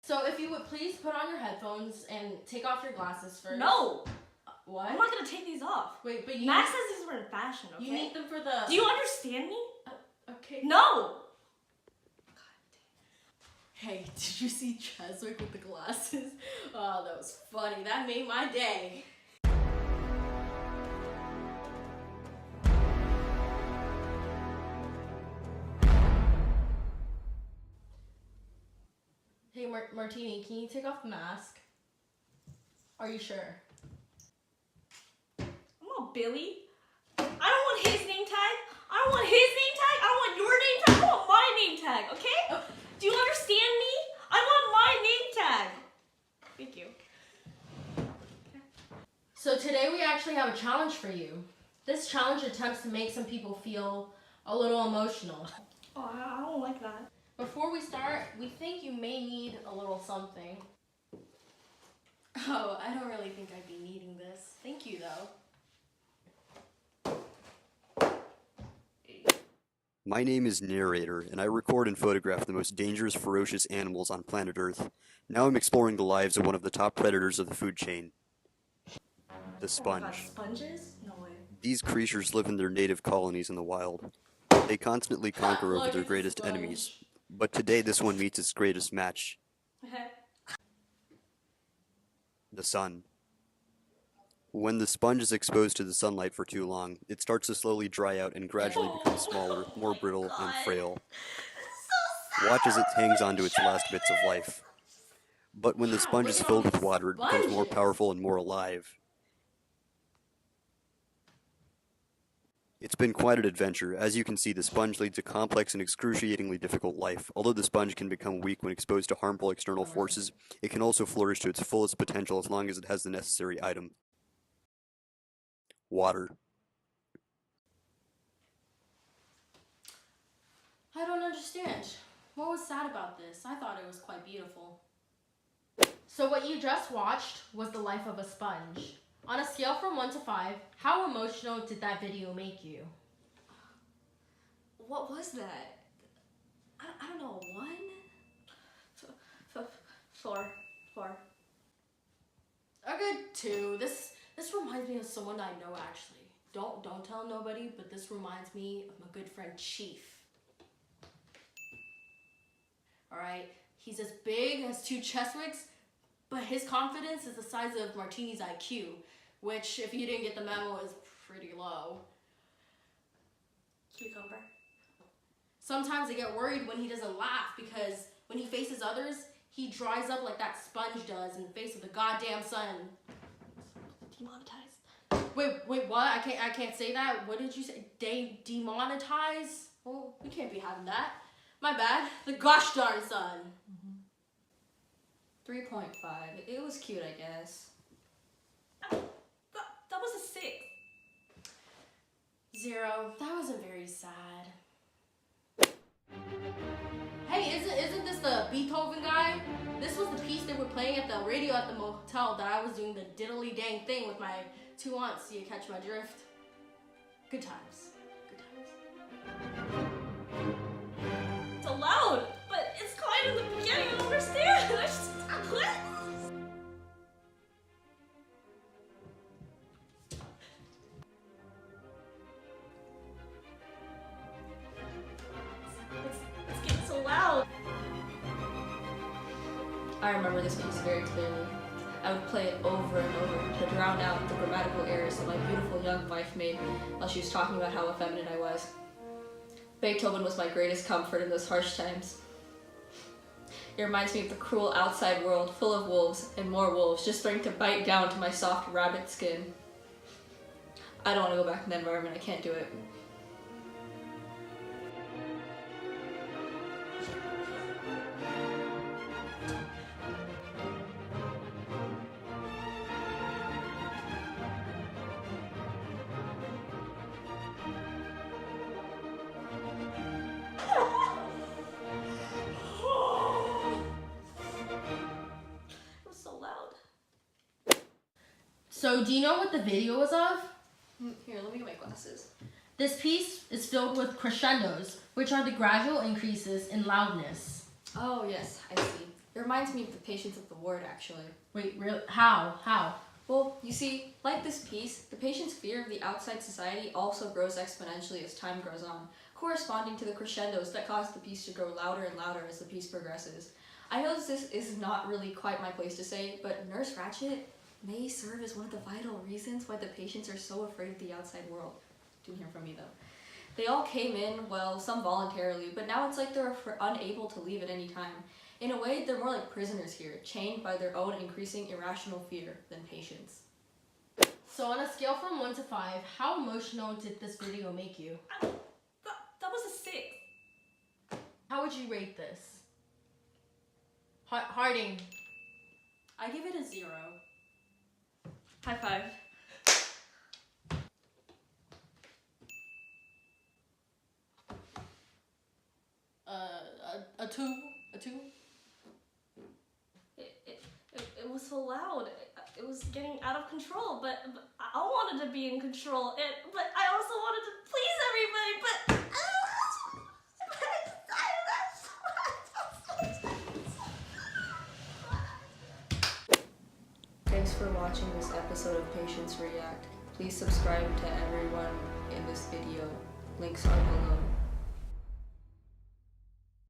So if you would please put on your headphones and take off your glasses first. No! What? I'm not gonna take these off. Wait, but you... Max says these were in fashion, okay? You need them for the... Do you understand me? Okay. No! Hey, did you see Cheswick with the glasses? Oh, that was funny. That made my day. Hey, Martini, can you take off the mask? Are you sure? I'm not Billy. I don't want his name tag. I don't want his name tag. I don't want your name tag. I want my name tag, okay? Do you understand me? I want my name tag. Thank you. Okay. So today we actually have a challenge for you. This challenge attempts to make some people feel a little emotional. Oh, I don't like that. Before we start, we think you may need a little something. Oh, I don't really think I'd be needing this. Thank you, though. My name is Narrator, and I record and photograph the most dangerous, ferocious animals on planet Earth. Now I'm exploring the lives of one of the top predators of the food chain. The sponge. Oh my God, sponges? No way. These creatures live in their native colonies in the wild. They constantly conquer over their greatest enemies. But today this one meets its greatest match. The sun. When the sponge is exposed to the sunlight for too long, it starts to slowly dry out and gradually become smaller, more brittle, and frail. Watch as it hangs on to its last bits of life. But when the sponge is filled with water, it becomes more powerful and more alive. It's been quite an adventure. As you can see, the sponge leads a complex and excruciatingly difficult life. Although the sponge can become weak when exposed to harmful external forces, it can also flourish to its fullest potential as long as it has the necessary item. Water. I don't understand. What was sad about this? I thought it was quite beautiful. So what you just watched was the life of a sponge. On a scale from 1 to 5, how emotional did that video make you? What was that? I don't know, 1? 4. A good 2. This reminds me of someone I know, actually. Don't tell nobody, but this reminds me of my good friend Chief. Alright, he's as big as 2 Cheswicks, but his confidence is the size of Martini's IQ, which, if you didn't get the memo, is pretty low. Cucumber. Sometimes I get worried when he doesn't laugh, because when he faces others, he dries up like that sponge does in the face of the goddamn sun. Demonetized. Wait, what? I can't say that. What did you say? Demonetize? Well, we can't be having that. My bad. The gosh darn sun. 3.5. It was cute, I guess. That was a 6. 0. That wasn't very sad. Hey, isn't this the Beethoven guy? This was the piece they were playing at the radio at the motel that I was doing the diddly dang thing with my 2 aunts. Do you catch my drift? Good times. Good times. It's allowed, but it's quiet in the beginning. I don't understand. What? It's getting so loud. I remember this piece very clearly. I would play it over and over to drown out the grammatical errors that my beautiful young wife made while she was talking about how effeminate I was. Beethoven was my greatest comfort in those harsh times. It reminds me of the cruel outside world full of wolves and more wolves just starting to bite down to my soft rabbit skin. I don't want to go back in that environment. I can't do it. So, do you know what the video was of? Here, let me get my glasses. This piece is filled with crescendos, which are the gradual increases in loudness. Oh, yes, I see. It reminds me of the patients of the ward, actually. Wait, really? How? Well, you see, like this piece, the patient's fear of the outside society also grows exponentially as time goes on, corresponding to the crescendos that cause the piece to grow louder and louder as the piece progresses. I know this is not really quite my place to say, but Nurse Ratched may serve as one of the vital reasons why the patients are so afraid of the outside world. Didn't hear from me though. They all came in, well, some voluntarily, but now it's like they're unable to leave at any time. In a way, they're more like prisoners here, chained by their own increasing irrational fear than patients. So on a scale from 1 to 5, how emotional did this video make you? That was a 6. How would you rate this? Harding. I give it a 0. High five. A 2? A 2? It was so loud. It was getting out of control, but I wanted to be in control. But I also wanted to please everybody, Thanks for watching this episode of Patients React. Please subscribe to everyone in this video. Links are below.